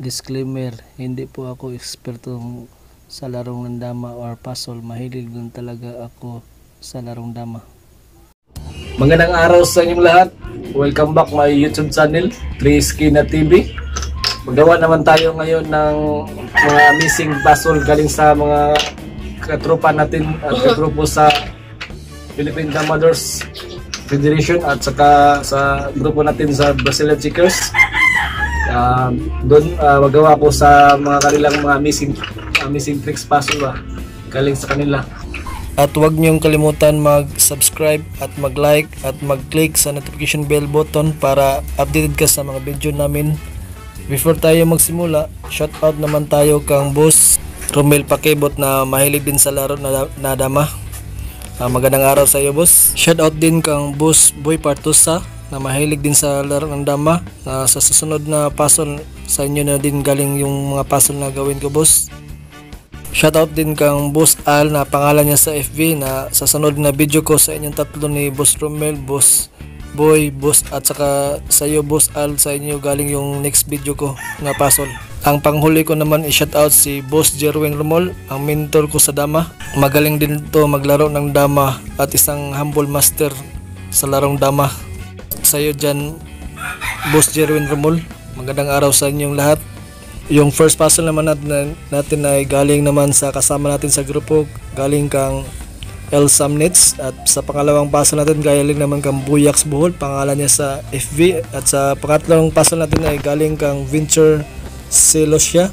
Disclaimer, hindi po ako eksperto sa larong ng dama or puzzle. Mahilig din talaga ako sa larong dama. Magandang araw sa inyong lahat. Welcome back my YouTube channel, 3SK na TV. Magawa naman tayo ngayon ng mga missing puzzle galing sa mga katropa natin at kagrupo sa Philippine Damadors Federation at saka sa grupo natin sa Brazilian Checkers. Doon magawa ko sa mga kanilang mga missing tricks puzzle galing sa kanila. At huwag niyong kalimutan mag-subscribe at mag-like at mag-click sa notification bell button para updated ka sa mga video namin. Before tayo magsimula, shoutout naman tayo kang Boss Romel Pakibot na mahilig din sa laro na dama. Magandang araw sa iyo, boss. Shoutout din kang Boss Boy Partusa na mahilig din sa laro ng dama. Sa susunod na puzzle sa inyo na din galing yung mga puzzle na gawin ko, boss. Shoutout din kang Boss Al na pangalan niya sa FB na sa sunod na video ko sa inyong tatlo ni Boss Romel, Boss Boy, Boss at saka sa iyo, Boss Al, sa inyo galing yung next video ko na puzzle. Ang panghuli ko naman i-shoutout si Boss Jerwin Romol, ang mentor ko sa dama. Magaling din to maglaro ng dama at isang humble master sa larong dama. Sa iyo dyan, Boss Jerwin Romol, magandang araw sa inyong lahat. Yung first puzzle naman natin ay galing naman sa kasama natin sa grupo, galing kang El Samnitz, at sa pangalawang puzzle natin galing naman kang Buyax Buhol, pangalan niya sa FB, at sa pangatlong puzzle natin ay galing kang Venture Celostia,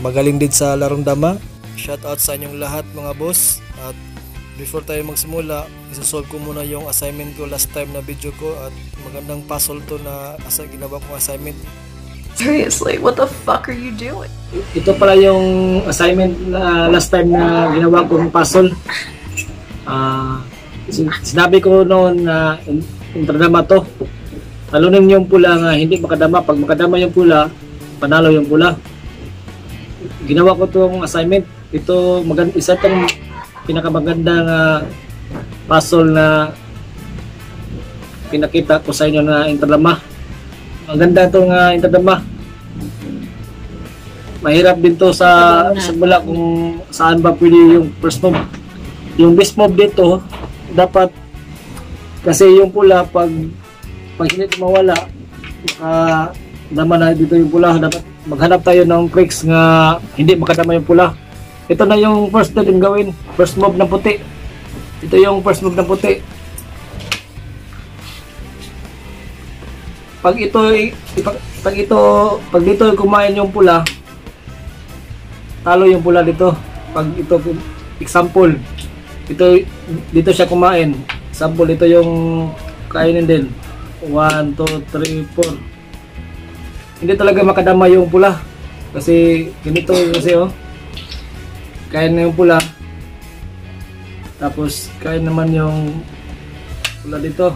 magaling din sa larong dama. Shoutout sa inyong lahat mga boss, at before tayo magsimula, isasolve ko muna yung assignment ko last time na video ko, at magandang puzzle to na ginawa kong assignment. Seriously, what the fuck are you doing? Ito pala yung assignment na last time na ginawa kong puzzle. Sinabi ko noon na intradama to. Talunin yung pula nga hindi makadama. Pag makadama yung pula, panalo yung pula. Ginawa ko tong assignment. Ito isa tong pinakamagandang puzzle na pinakita ko sa inyo na intradama. Ang ganda itong intradama. Mahirap din to sa simula kung saan ba pwede yung first move. Yung best move dito, dapat kasi yung pula pag hindi mawala, dama na dito yung pula. Dapat maghanap tayo ng tricks nga hindi makadama yung pula. Ito na yung first natin gawin. First move ng puti. Ito yung first move ng puti. Pag dito kumain yung pula, talo yung pula dito. Pag ito example, dito siya kumain. Example, ito yung kainin din. 1 2 3 4. Hindi talaga makadama yung pula. Kasi ganito kasi kain na yung pula. Tapos kain naman yung pula dito.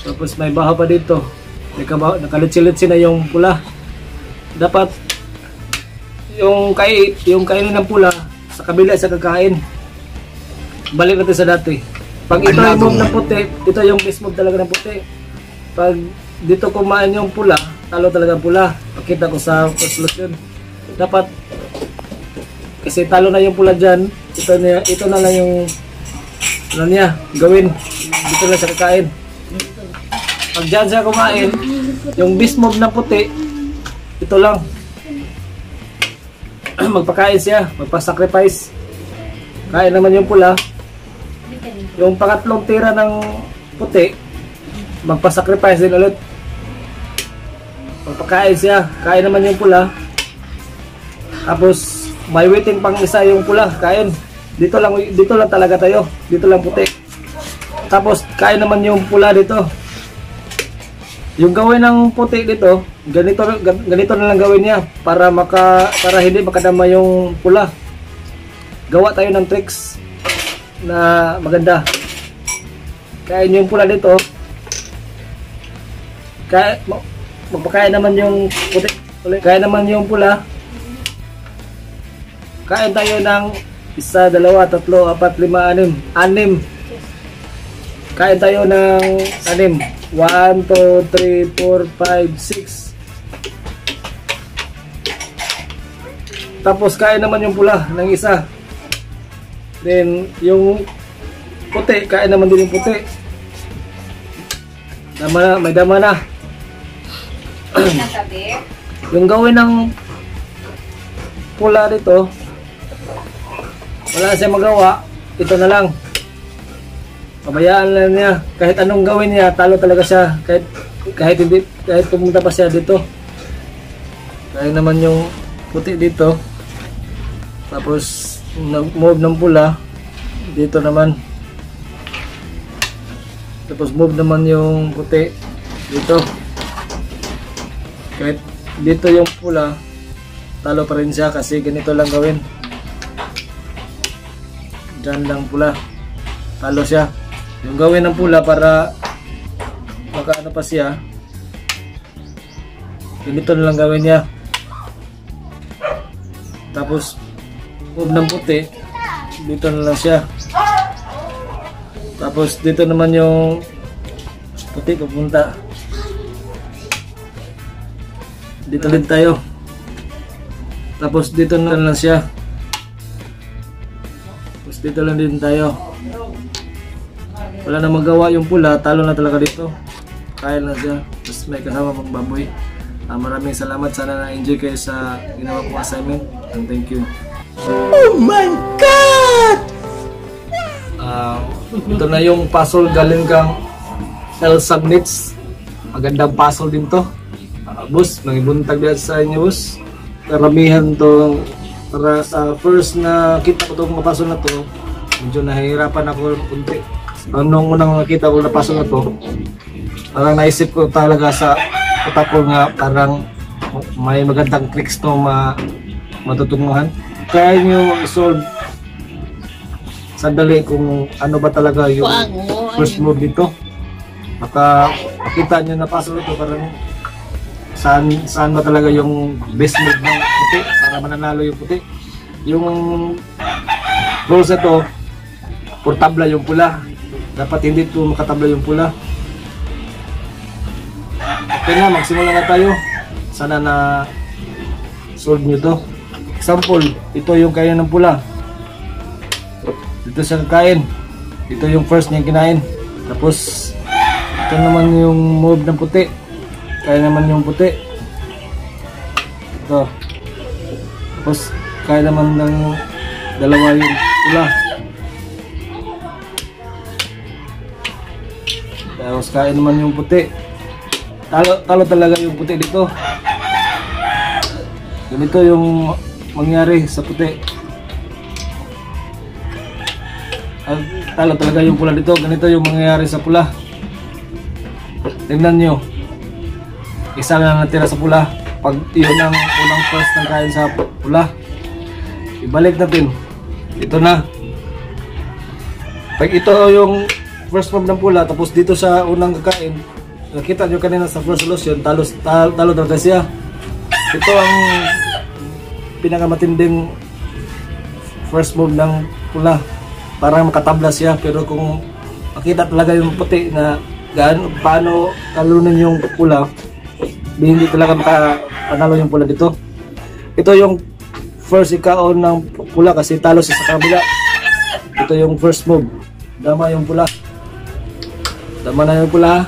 Tapos may baha pa dito. Nakalitsi-litsi na yung pula. Dapat yung kainin ng pula sa kabila sa kakain. Balik natin sa dati. Pag ito yung move ng puti, ito yung best move talaga ng puti. Pag dito kumain yung pula, talo talaga pula. Pakita ko sa solution. Dapat kasi talo na yung pula dyan, ito na lang yung niya gawin. Dito lang sa kakain. Pag dyan siya kumain, yung beast move na puti, ito lang. Magpakain siya, magpa-sacrifice. Kain naman yung pula. Yung pangatlong tira ng puti, magpa-sacrifice din ulit. Magpakain siya, kain naman yung pula. Tapos, may waiting pang isa yung pula, kain. Dito lang talaga tayo. Dito lang puti. Tapos, kain naman yung pula dito. Yung gawin ng puti dito, ganito na lang gawin niya para hindi makadama yung pula. Gawa tayo ng tricks na maganda. Kain yung pula dito. Magpakain naman yung puti. Kain naman yung pula. Kain tayo ng 1, 2, 3, 4, 5, 6, 6. Kain tayo ng 6. 1, 2, 3, 4, 5, 6. Tapos kain naman yung pula ng isa. Then yung puti, kain naman din yung puti. Dama na, may dama na. Yung gawin ng pula dito, wala siya magawa. Ito na lang. Pabayaan lang niya. Kahit anong gawin niya, talo talaga siya. Kahit pumunta pa siya dito. Kaya naman yung puti dito. Tapos nag-move ng pula dito naman. Tapos move naman yung puti dito. Kahit dito yung pula, talo pa rin siya kasi ganito lang gawin. Diyan lang pula, talo siya. Yung gawin ng pula para makaano pa siya, ganito na lang gawin niya. Tapos move ng puti, dito na lang siya. Tapos dito naman yung puti pupunta. Dito din tayo. Tapos dito na lang siya. Tapos dito lang din tayo. Wala na magawa yung pula, talo na talaga dito. Kaya na siya. Tapos may kasama pang baboy. Maraming salamat. Sana na-enjoy kayo sa ginawa kong assignment. And thank you. Oh my God! Ito na yung puzzle galing kang El Sagnits. Magandang puzzle din to. Boss, nangibuntag din sa inyo, boss. Karamihan to. Para sa first na kita ko itong puzzle na to, medyo nahihirapan ako kunti. Nung unang nakita ko na puzzle na to, parang naisip ko talaga sa utak ko nga parang may magandang tricks to matutunguhan. Kaya nyo i-solve sandali kung ano ba talaga yung first move dito. Baka makita nyo na puzzle ito parang saan ba talaga yung best move ng puti para mananalo yung puti. Yung rules ito, portabla yung pula. Dapat hindi ito makatabla yung pula. Okay na, magsimula na tayo. Sana na solve nyo to. Example, ito yung kaya ng pula. Dito siya kain. Ito yung first niya kinain. Tapos ito naman yung move ng puti. Kaya naman yung puti. Ito. Tapos kaya naman ng dalawa yung pula. Tapos kaya naman yung puti. Talo talaga yung puti dito. Ganito yung mangyari sa puti. Talo talaga yung pula dito. Ganito yung mangyayari sa pula. Tingnan nyo. Isa na natira sa pula. Pag yun ang unang first ng kain sa pula, ibalik natin. Ito na. Pag ito yung first move ng pula, tapos dito sa unang kakain, nakita nyo kanina sa first solution, talo talaga siya. Ito ang pinakamatinding first move ng pula. Parang makatabla siya, pero kung makita talaga yung puti na paano talunin yung pula, hindi talaga makapanalo yung pula dito. Ito yung first ikaon ng pula kasi talo siya sa kabila. Ito yung first move. Dama yung pula. Dama na yung pula.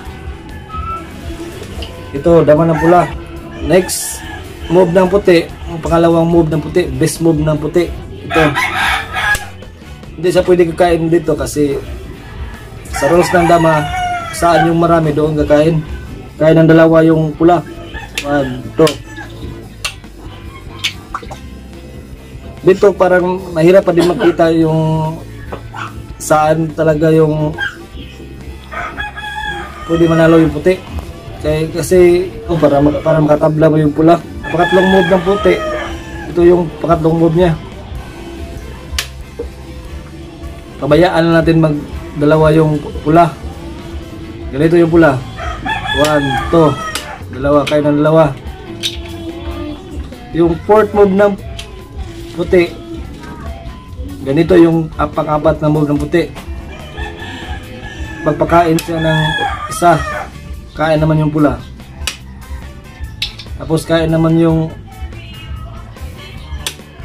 Ito, dama ng pula. Next move ng puti, ang pangalawang move ng puti, best move ng puti. Ito. Hindi siya pwede kakain dito kasi sa rules ng dama, saan yung marami doon kakain. Kaya ng dalawa yung pula. 1, 2. Dito parang mahirap pa din makita yung saan talaga yung pwede manalo yung puti. Kasi para makatabla mo yung pula. Pangatlong move ng puti, ito yung pangatlong move niya. Pabayaan na natin magdalawa yung pula. Ganito yung pula. 1, 2. Dalawa, kayo ng dalawa. Yung fourth move ng puti, ganito yung pang-apat na move ng puti. Pagpakain siya ng isa, kain naman yung pula. Tapos kain naman yung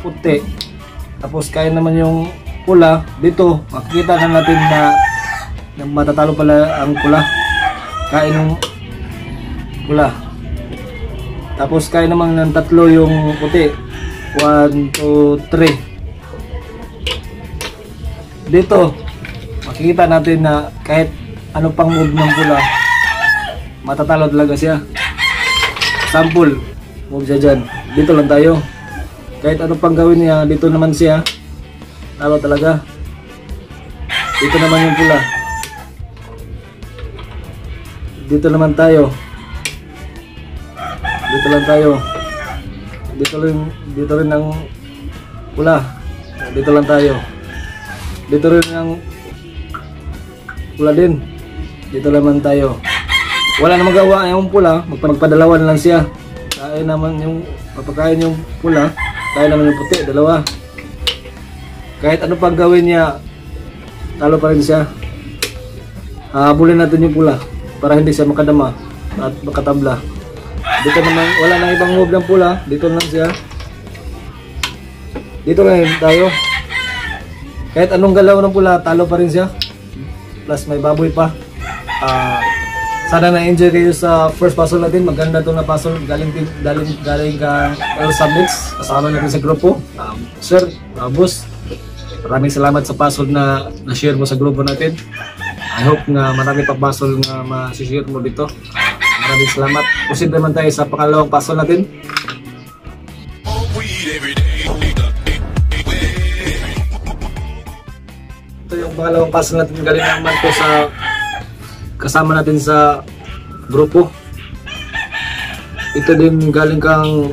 puti, tapos kaya naman yung pula, dito makikita na natin na matatalo pala ang pula. Kain ng pula. Tapos kaya naman ng tatlo yung puti. 1, 2, 3. Dito makikita natin na kahit ano pang move ng pula, matatalo talaga siya. Sample, move siya dyan. Dito lang tayo. Kahit ano pang gawin niya, dito naman siya. Talo talaga. Dito naman yung pula. Dito naman tayo. Dito lang tayo. Dito rin ang pula. Dito lang tayo. Dito rin ang pula din. Dito naman tayo. Wala na magawa yung pula, magpadalawan lang siya. Kaya naman yung papakain yung pula, kaya naman yung puti, dalawa. Kahit ano pang gawin niya, talo pa rin siya. Habulin natin yung pula para hindi siya makadama at makatabla. Dito naman, wala nang ibang move ng pula, dito lang siya. Dito lang tayo. Kahit anong galaw ng pula, talo pa rin siya. Plus may baboy pa. Sana na-enjoy kayo sa first puzzle natin. Maganda itong na puzzle. Galing ka El Summits. Kasama natin sa grupo. Sir, boss, maraming salamat sa puzzle na na-share mo sa grupo natin. I hope na marami pa puzzle na ma-share mo dito. Maraming salamat. Proceed naman tayo sa pangalawang puzzle natin. Ito yung pangalawang puzzle natin. Galing naman po sa kasama natin sa grupo. Ito din galing kang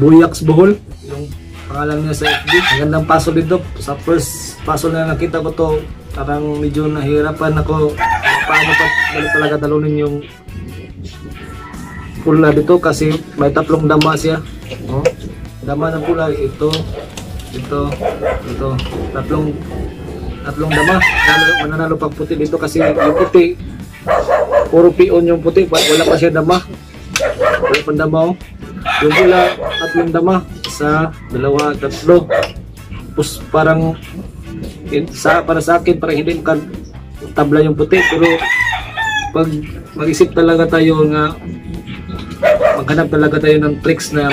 Buyax Bohol, yung pangalan niya sa FB. Ang gandang puzzle dito. Sa first puzzle na nakita ko to, parang medyo nahirapan ako paano pa talaga talunin yung pula dito kasi may tatlong dama siya. Dama ng pula, ito, tatlong dama. Mananalo pag puti dito kasi yung puti puro pion yung puti, wala pa siya dama, wala pang dama. Yung pula, tatlong dama, isa, dalawa, tatlo. Tapos parang para sa akin parang hindi tabla yung puti, pero pag mag-isip talaga tayo nga maghanap talaga tayo ng tricks na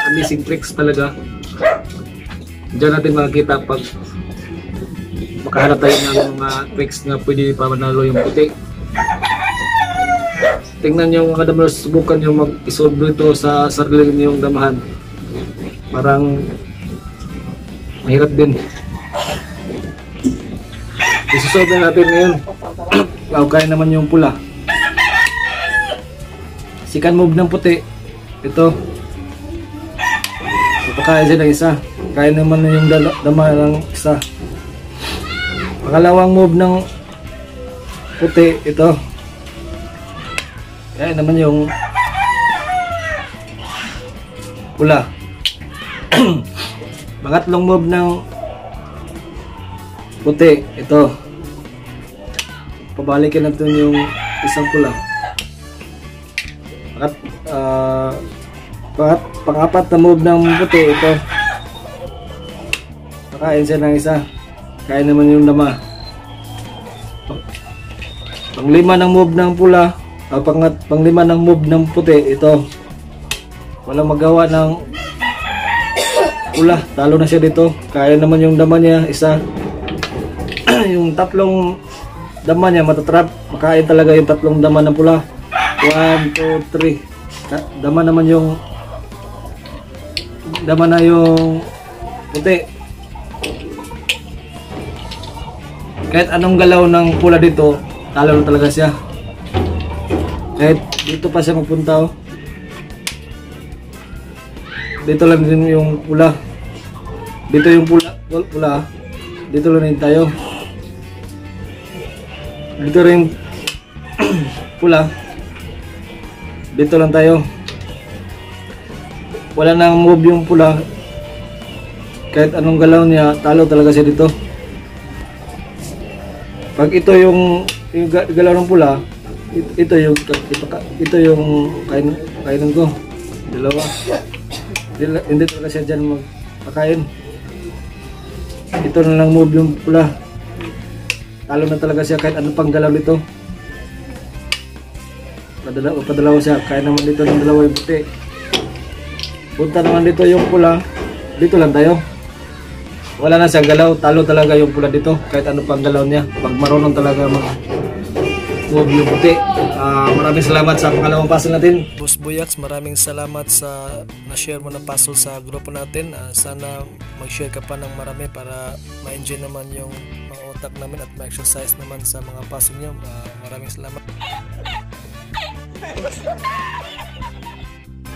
amazing tricks talaga, diyan natin makikita pag makahanap tayo ng mga tricks na pwede pa manalo yung puti. Tingnan nyo mga damers, subukan nyo mag-isolve ito sa sarili nyo yung damahan. Parang mahirap din. Isosolve na natin ngayon. Kaya naman yung pula. Second move ng puti. Ito. Papakain siya ng isa. Kaya naman yung dama ng isa. Pangalawang move ng puti, ito. Kaya naman yung pula. Pangatlong move ng puti, ito. Pabalikin natin yung isang pula. Pangapat na move ng puti, ito. Pakain siya ng isa. Kaya naman yung dama. Panglima ng move ng pula, panglima ng move ng puti, ito. Walang magawa ng pula, talo na siya dito. Kaya naman yung dama niya, isa. Yung tatlong dama niya matatrap, makain talaga yung tatlong dama ng pula. 1, 2, 3. Dama naman yung puti. Kahit anong galaw ng pula dito, talo na talaga siya. Kahit dito pa siya magpunta, oh. Dito lang din yung pula. Dito yung pula. Dito lang din tayo. Dito rin pula. Dito lang tayo. Wala nang move yung pula. Kahit anong galaw niya, talo talaga siya dito. Pag ito yung galaw ng pula, ito yung kainan ko. Dalawa. Hindi talaga siya dyan magpakain. Ito na lang move yung pula. Talo na talaga siya kahit anong panggalaw dito. Padalaw siya. Kaya naman dito ng dalawa yung puti. Punta naman dito yung pula. Dito lang tayo. Wala na siyang galaw. Talo talaga yung pula dito. Kahit anong panggalaw niya. Pag marunong talaga move yung puti. Maraming salamat sa pangalawang puzzle natin. Boss Buyax, maraming salamat sa na-share mo ng puzzle sa grupo natin. Sana mag-share ka pa ng marami para ma-enjoy naman yung mga utak namin at ma-exercise naman sa mga puzzle nyo. Maraming salamat.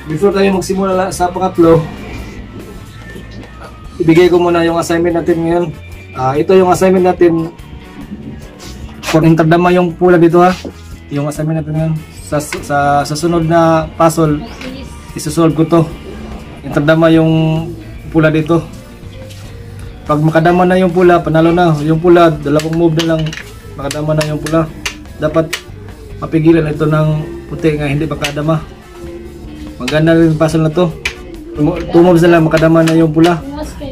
Before tayo magsimula sa pangatlo, ibigay ko muna yung assignment natin ngayon. Ito yung assignment natin. Kung interdama yung pula dito ha. Yung assignment natin ngayon. Sa sunod na puzzle, isusolve ko to. Interdama yung pula dito. Pag makadama na yung pula, panalo na. Yung pula, dalawang move na lang, makadama na yung pula. Dapat mapigilan ito ng puti nga hindi makadama. Maganda rin yung puzzle na to. 2 moves na lang, makadama na yung pula.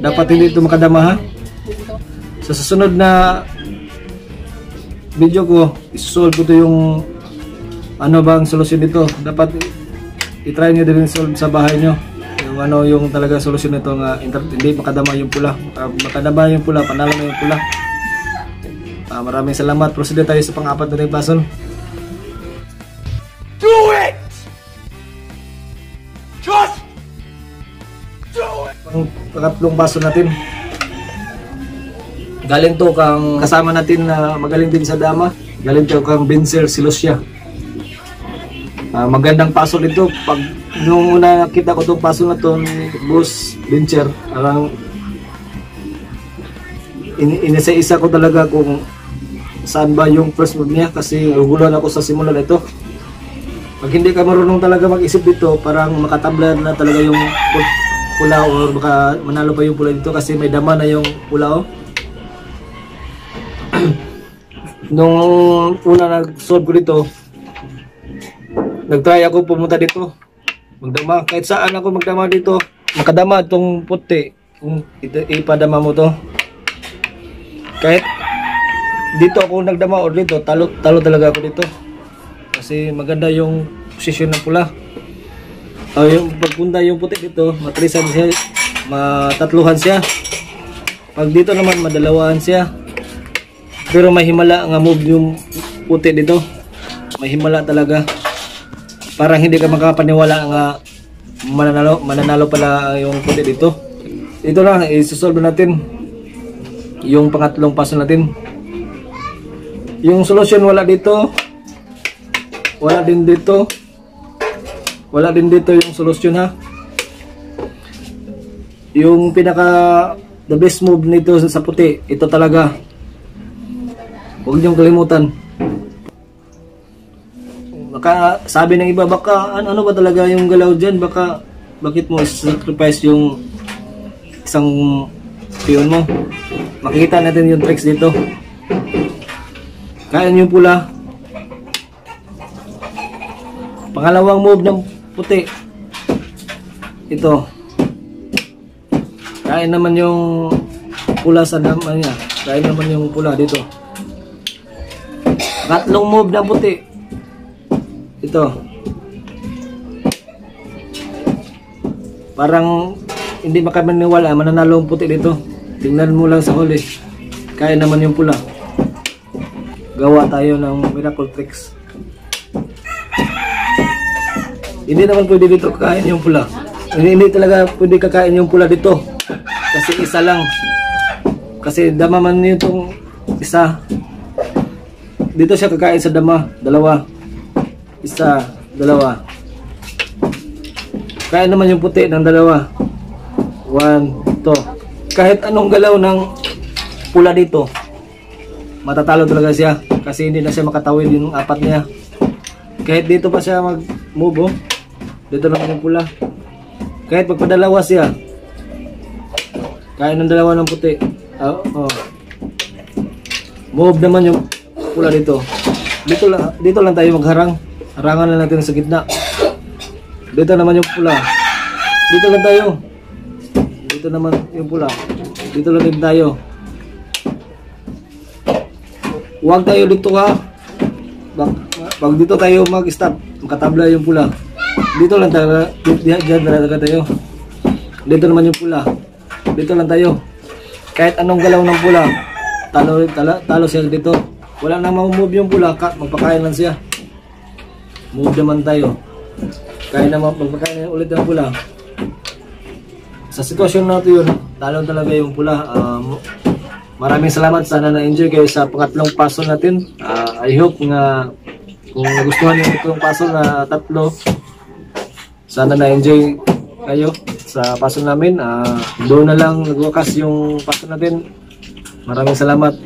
Dapat hindi ito makadama ha. Sa susunod na video ko, isusolve ko to yung ano bang solusyon dito. Dapat i-try nyo din solve sa bahay nyo. Yung ano yung talaga solusyon nito nga hindi makadama yung pula. Makadama yung pula, panalo na yung pula. Maraming salamat. Proceed tayo sa pang-apat na puzzle. Do it! Just do it! Pangatlong puzzle natin. Galing to kang kasama natin na magaling din sa dama. Galing to kang Benzer Silosya. Magandang puzzle ito. Pag nung una nakita ko tong puzzle na to ni Boss Benzer, parang inisa-isa ko talaga kung saan ba yung first move niya kasi naguguluhan ako sa simula nito. Pag hindi ka marunong talaga mag-isip dito, parang makatabla na talaga yung pula or baka manalo pa yung pula dito kasi may dama na yung pula oh. Nung una nag-solve ko dito, nag-try ako pumunta dito magdama, kahit saan ako magdama dito, makadama itong puti kung ipadama mo to. Kahit dito ako nagdama o dito, talo talaga ako dito kasi maganda yung posisyon ng pula. Yung pagpunta yung puti dito, matrisan siya, matatluhan siya. Pag dito naman madalawahan siya. Pero may himala nga move yung puti dito. May himala talaga. Parang hindi ka makapaniwala nga mananalo pala yung puti dito. Ito lang, isusolve natin yung pangatlong puzzle natin. Yung solution wala dito. Wala din dito. Wala din dito yung solution ha. Yung pinaka the best move nito sa puti, ito talaga. Huwag niyong kalimutan. Baka sabi ng iba, baka ano ba talaga yung galaw dyan? Bakit mo sacrifice yung isang pion mo? Makikita natin yung tricks dito. Kaya yung pula. Pangalawang move ng puti. Ito. Kaya naman yung pula sa naman niya. Kaya naman yung pula dito. Tatlong move na puti. Ito. Parang hindi makamaniwala, mananalo ang puti dito. Tingnan mo lang sa huli. Kaya naman yung pula. Gawa tayo ng miracle tricks. Hindi naman pwede dito kakain yung pula. Hindi talaga pwede kakain yung pula dito. Kasi isa lang. Kasi dama man itong isa. Dito siya kakain sa dama, dalawa. Isa, dalawa. Kaya naman yung puti ng dalawa. 1, 2. Kahit anong galaw ng pula dito, matatalo talaga siya. Kasi hindi na siya makatawid yung apat niya. Kahit dito pa siya mag-move oh. Dito naman yung pula. Kahit pagpadalawa siya, kaya ng dalawa ng puti. Move naman yung pula dito. Dito lang tayo magharang. Harangan na natin sa gitna. Dito naman yung pula. Dito lang tayo. Dito naman yung pula. Dito lang din tayo. Huwag tayo dito ha. Pag dito tayo mag-stop, makatabla yung pula. Dito lang tayo, diyan talaga tayo. Dito naman yung pula. Dito lang tayo. Kahit anong galaw ng pula, talo siya dito. Wala nang ma-move yung pula, magpakain lang siya. Move naman tayo. Kaya naman magpakain ulit ng pula. Sa sitwasyon natin yun, talo talaga yung pula. Maraming salamat, sana na-enjoy kayo sa pangatlong puzzle natin. I hope nga kung nagustuhan yung itong puzzle na tatlo, sana na-enjoy kayo sa puzzle namin. Doon na lang nagwakas yung puzzle natin. Maraming salamat.